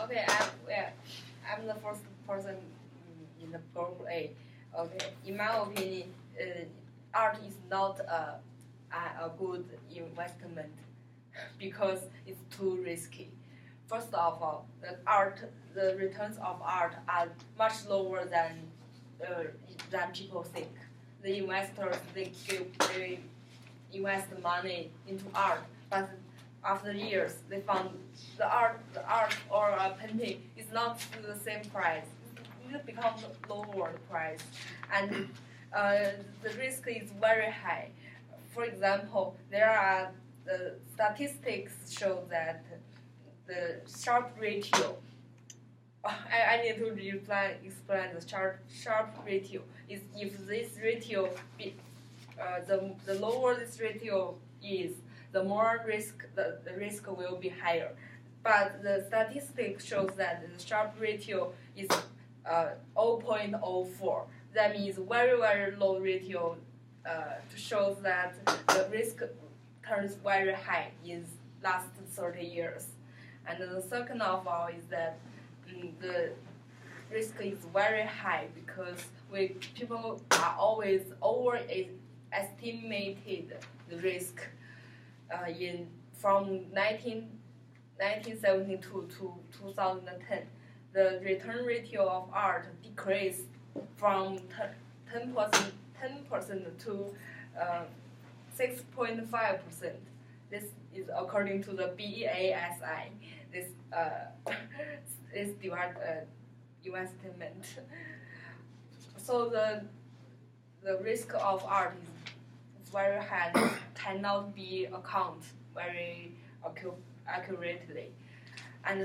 Okay, I'm the first person in the group A. Okay, in my opinion, art is not a good investment because it's too risky. First of all, the returns of art are much lower than people think. The investors they invest money into art, but after years they found the art or a painting is not the same price. It becomes lower price, and the risk is very high. For example, there are the statistics show that the Sharpe ratio. I need to explain the Sharpe ratio. Is if this ratio the lower this ratio is, the more the risk will be higher. But the statistics shows that the Sharpe ratio is 0.04. That means very low ratio shows that the risk turns very high in last 30 years. And the second of all is that the risk is very high because people are always overestimated the risk from 1970 to 2010. The return ratio of art decreased from 10% to 6.5%. This is according to the BEASI. This is investment. So the risk of art is very high, cannot be accounted very accurately. And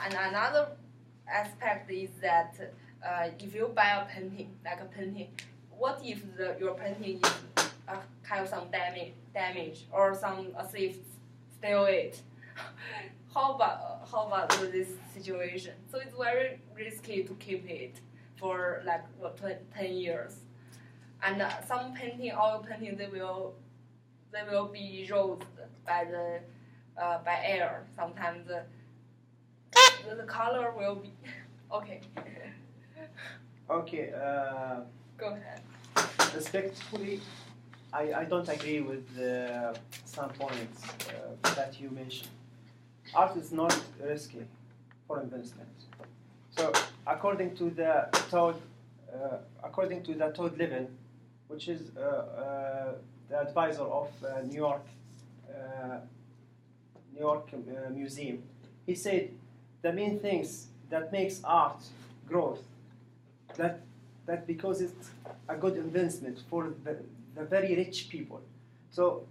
another aspect is that if you buy a painting, what if your painting is have some damage or some thieves steal it? How about this situation? So it's very risky to keep it for 10 years. And some oil painting, they will be eroded by air. Sometimes the color will be okay. Okay. Go ahead. Respectfully, I don't agree with some points that you mentioned. Art is not risky for investment. So, according to the Todd Levin, which is the advisor of New York Museum, he said the main things that makes art growth that because it's a good investment for the very rich people. So,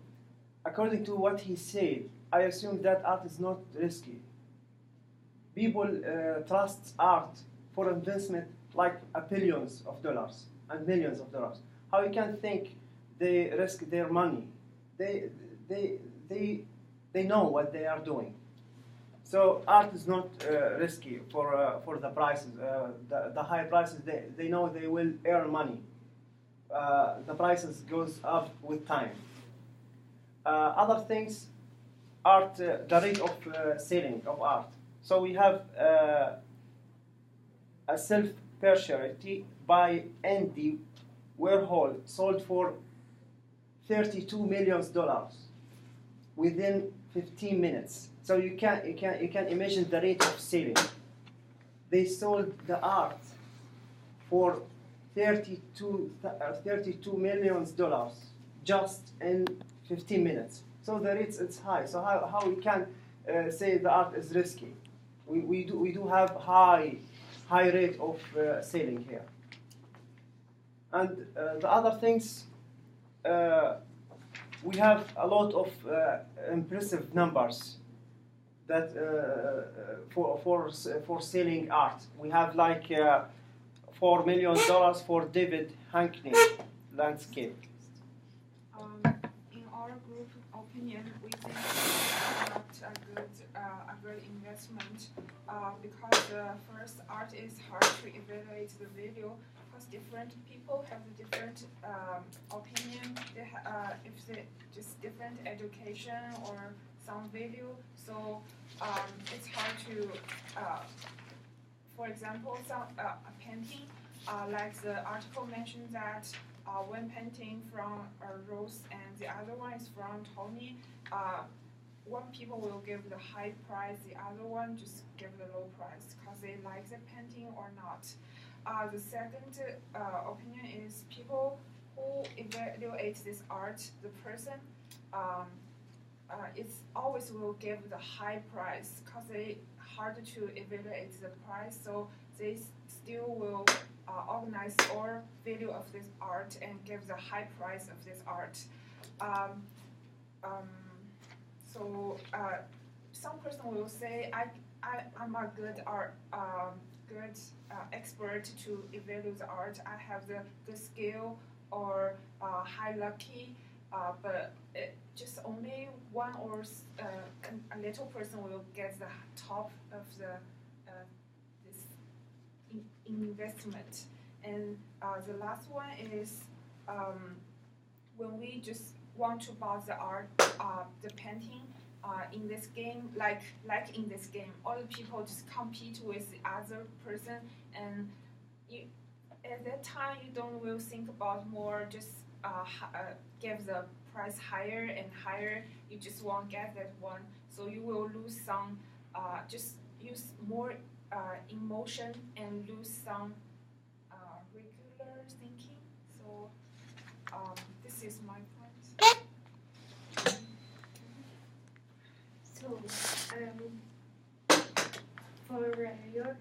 according to what he said, I assume that art is not risky. People trust art for investment like billions of dollars and millions of dollars. How you can think they risk their money? They know what they are doing. So art is not risky for the prices. The high prices, they know they will earn money. The prices goes up with time. Other things, art, the rate of selling of art. So we have a self-purchase by Andy Warhol sold for $32 million within 15 minutes. So you can imagine the rate of selling. They sold the art for $32 million just in 15 minutes. So the rate is high. So how we can say the art is risky? We do have high rate of selling here. And the other things, we have a lot of impressive numbers that for selling art. We have like $4 million for David Hankney landscape. In our group opinion, we think it's not a good investment because first, art is hard to evaluate the value because different people have a different opinion. If they just different education or some value. So it's hard to, for example, some a painting, like the article mentioned that one painting from Rose and the other one is from Tony. One people will give the high price, the other one just give the low price because they like the painting or not. The second opinion is people who evaluate this art, the person, it's always will give the high price because they hard to evaluate the price, so they still will organize all value of this art and give the high price of this art. So some person will say, I'm a good art, good expert to evaluate the art. I have the good skill or high lucky, but just only one or a little person will get the top of the this investment. And the last one is when we just want to buy the art, the painting in this game, like in this game, all the people just compete with the other person, and you, at that time you don't will think about more, just give the price higher and higher. You just won't get that one, so you will lose some. Just use more emotion and lose some regular thinking. So this is my point. So, for your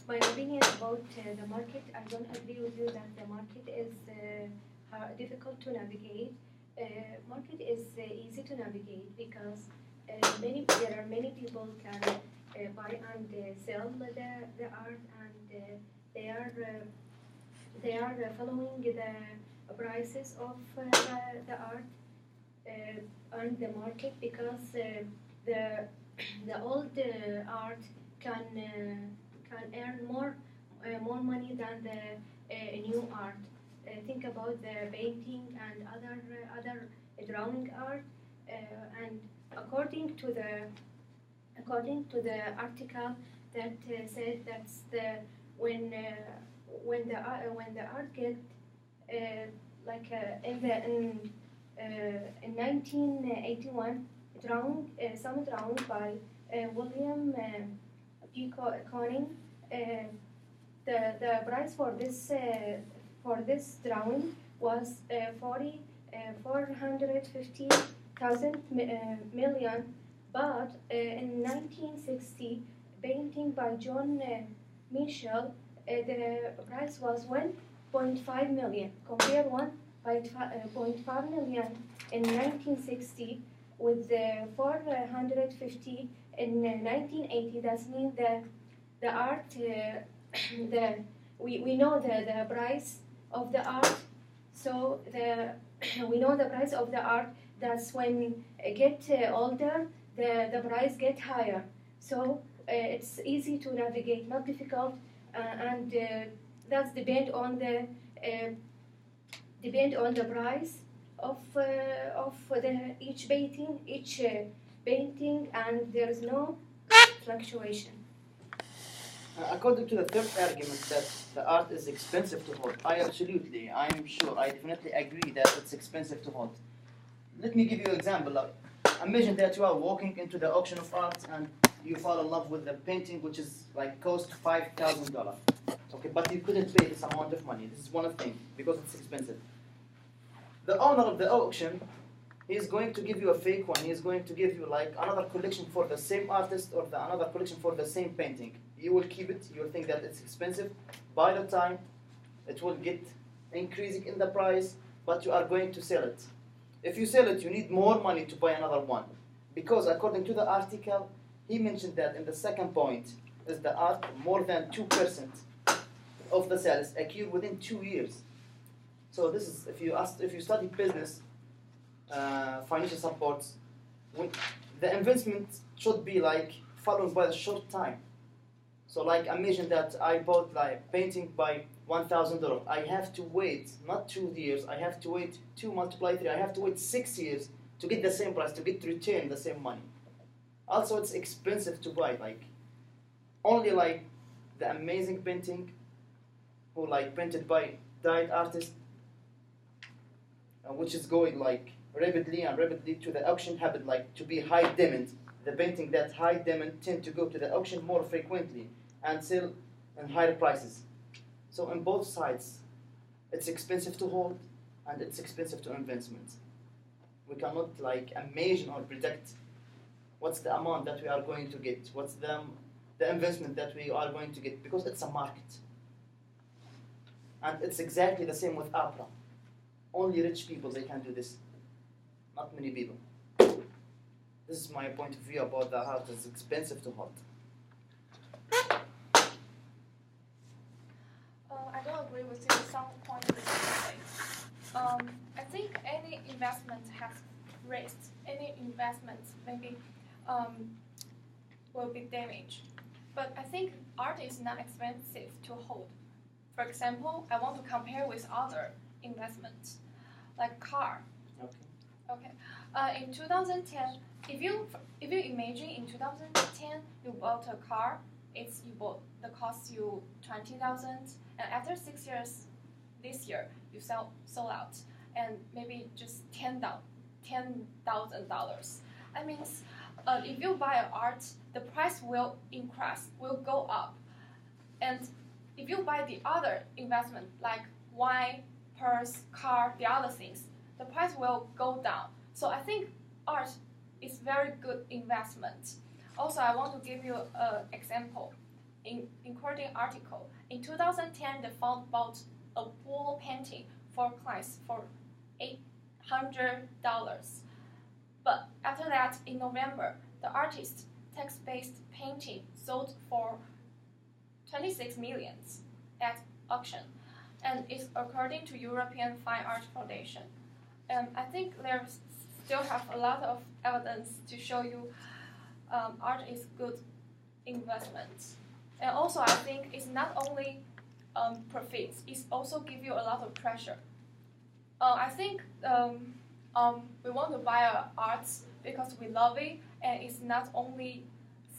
my opinion about the market, I don't agree with you that the market is difficult to navigate. Market is easy to navigate because there are many people can buy and sell the art, and they are following the prices of the art on the market, because the old art can earn more money than the new art. Think about the painting and other drawing art, and according to the article that said that's when the art get in 1981, some drawing by William P. Conning. The price for this drawing was 450,000 million, but in 1960, painting by John Michel, the price was 1.5 million. Compare 1.5 million in 1960 with the 450 in 1980. That means the art, we know the price of the art. So we know the price of the art. That's when it get older, the price get higher. So it's easy to navigate, not difficult, and that's depend on the price of each painting, and there is no fluctuation. According to the third argument that the art is expensive to hold, I definitely agree that it's expensive to hold. Let me give you an example. Imagine that you are walking into the auction of art and you fall in love with the painting which is cost $5,000. Okay, but you couldn't pay this amount of money. This is one of the things, because it's expensive. The owner of the auction, he's going to give you a fake one. He's going to give you another collection for the same artist or another collection for the same painting. You will keep it. You will think that it's expensive. By the time, it will get increasing in the price, but you are going to sell it. If you sell it, you need more money to buy another one. Because according to the article, he mentioned that in the second point is the art more than 2% of the sales occur within 2 years. So this is, if you study business, financial supports, the investment should be followed by a short time. So imagine that I bought painting by $1,000. I have to wait not 2 years. I have to wait 2 multiply 3. I have to wait 6 years to get the same price, to retain the same money. Also, it's expensive to buy. Like only like the amazing painting, who like painted by died artists, which is going like rapidly to the auction, happen like to be high demand. The painting that high demand tend to go to the auction more frequently and sell in higher prices. So on both sides, it's expensive to hold and it's expensive to investment. We cannot like imagine or predict what's the amount that we are going to get, what's the investment that we are going to get, because it's a market. And it's exactly the same with opera. Only rich people, they can do this. Not many people. This is my point of view about the art. It's expensive to hold. I don't agree with you some point that you say. I think any investment has risks. Any investment maybe will be damaged. But I think art is not expensive to hold. For example, I want to compare with other investments, like car. Okay. In 2010, if you imagine in 2010 you bought a car, the cost you 20,000, and after 6 years, this year you sold out, and maybe just $10,000. That means if you buy art, the price will increase, will go up, and if you buy the other investment like wine, purse, car, the other things, the price will go down. So I think art is very good investment. Also, I want to give you an example. In quoting article, in 2010, the fund bought a wall painting for clients for $800. But after that, in November, the artist's text-based painting sold for 26 million at auction, and it's according to European Fine Art Foundation. I think there still have a lot of evidence to show you art is good investment. And also, I think it's not only profits; it also give you a lot of pressure. I think we want to buy art because we love it, and it's not only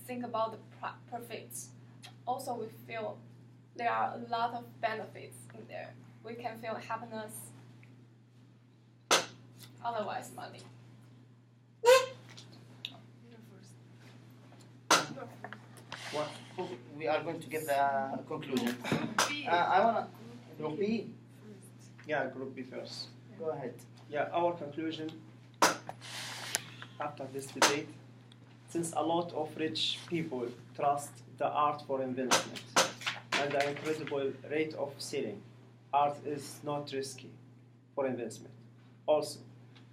think about the profits. Also, we feel there are a lot of benefits in there. We can feel happiness. Otherwise, money. Well, we are going to get the conclusion. I wanna group B. Yeah, group B first. Go ahead. Yeah, our conclusion after this debate, since a lot of rich people trust the art for investment and the incredible rate of selling, art is not risky for investment. Also,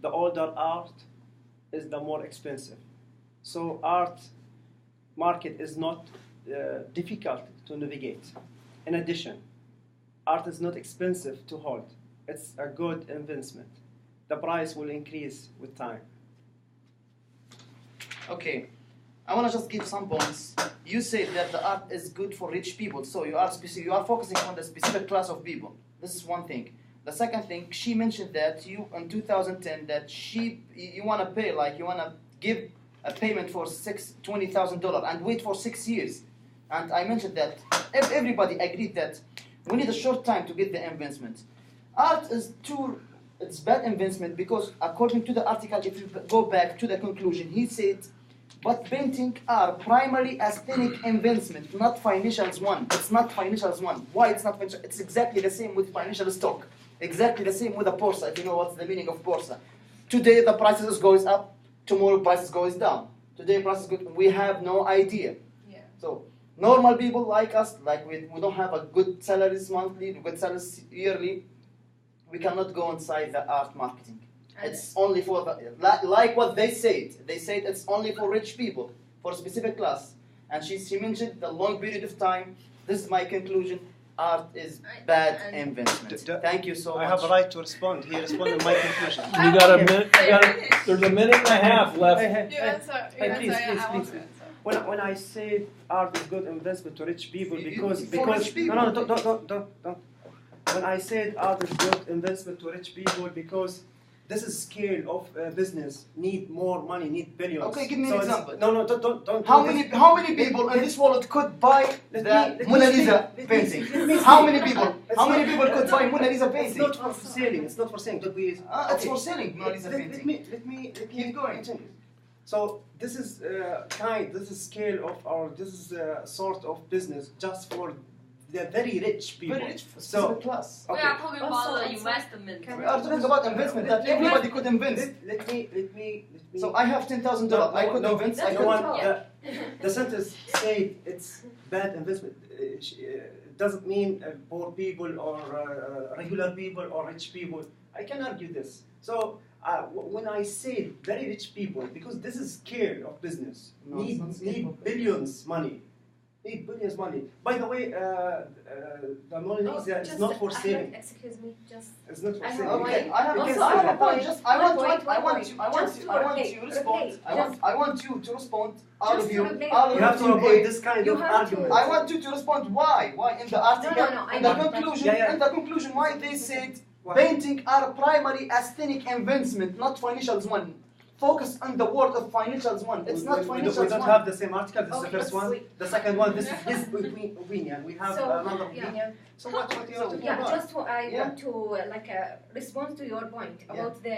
the older art is the more expensive. So art market is not difficult to navigate. In addition, art is not expensive to hold. It's a good investment. The price will increase with time. Okay, I want to just give some points. You said that the art is good for rich people, so you are focusing on the specific class of people. This is one thing. The second thing, she mentioned that you in 2010 that you want to pay, like you want to give a payment for $20,000 and wait for 6 years. And I mentioned that everybody agreed that we need a short time to get the investment. Art is it's bad investment because according to the article, if you go back to the conclusion, he said, but painting are primarily aesthetic investment, not financial one. It's not financial one. Why it's not financial? It's exactly the same with financial stock. Exactly the same with a Borsa, if you know what's the meaning of Borsa. Today the prices goes up, tomorrow prices goes down. Today prices go, we have no idea. Yeah. So normal people like us, like we don't have a good salaries monthly, good salaries yearly, we cannot go inside the art marketing. It's only for like what they said. They said it's only for rich people, for a specific class. And she mentioned the long period of time. This is my conclusion. Art is bad investment. Thank you so much. I have a right to respond. He responded to my conclusion. You got a minute. There's a minute and a half left. You answer. please. I want to answer. When I say art is good investment to rich people, because rich people. no, don't. When I said art is good investment to rich people, because this is scale of business. Need more money. Need billions. Okay, give me an So it's- example. No, don't. How do many this. how many people in this world could buy Let the me Mona speak. Lisa Let me painting? speak. Let me How speak. many people? It's How many not- people could buy Mona Lisa It's painting? not for selling. It's not for selling. But we. It's for selling Mona Lisa Let painting. me Keep going. continue. So this is this is scale of our, this is sort of business just for the very rich people. Very rich So specific class. We okay. are talking about the investment. We are talking about investment that everybody could invest. Let me. So I have $10,000. I could invest. I no could. one. Yeah. The sentence said it's bad investment. Doesn't mean poor people or regular people or rich people. I can argue this. So when I say very rich people, because this is scale of business, No, it's not scale need of business. billions money. Need billions money. By the way, the Mona Lisa is Just, not for Ahmed, selling. excuse me, just It's not for I have selling. a Okay, point. I have, Also, I have a point. Just I want One you. point, I one want point. you. I want Just you. to I want replay, you to respond. replay, I want you to respond. All Just of to you. replay. All You of have to you. avoid this kind You of have to- argument. I want you to respond why in the article, no, I in the know, but- conclusion, Yeah, yeah. in the conclusion why they said Why? painting are a primary aesthetic investment, not financials one. Focus on the word of financials one. It's not we financials don't one. have the same article. This is the Okay, first one. wait. The second one. This is his opinion. We have So, another yeah. opinion. So what you are talking yeah, about? just I Yeah. want to respond to your point about the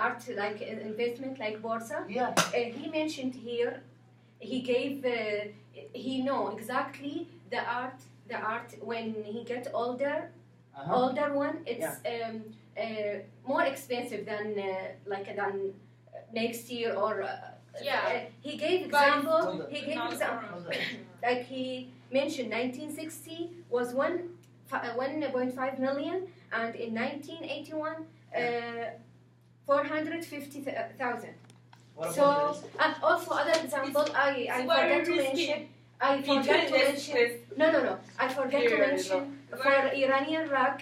art like investment like Borsa. Yeah. He mentioned here, he gave, he know exactly the art when he get older, older one, it's more expensive than than next year or. He gave example. He gave example. Like he mentioned, 1960 was 1.5 million, and in 1981, 450,000. What So, about this? and also other example, I very forgot to risky. mention. I forgot to mention. No. I forgot to Here, mention for Iranian rug.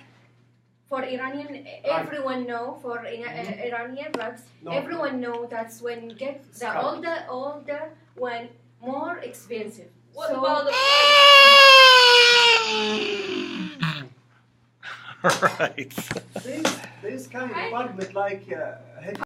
For Iranian, everyone know for Iranian rugs. No. Everyone know that's when get the Scalp. older one more expensive. What So- about the Right. This kind of argument like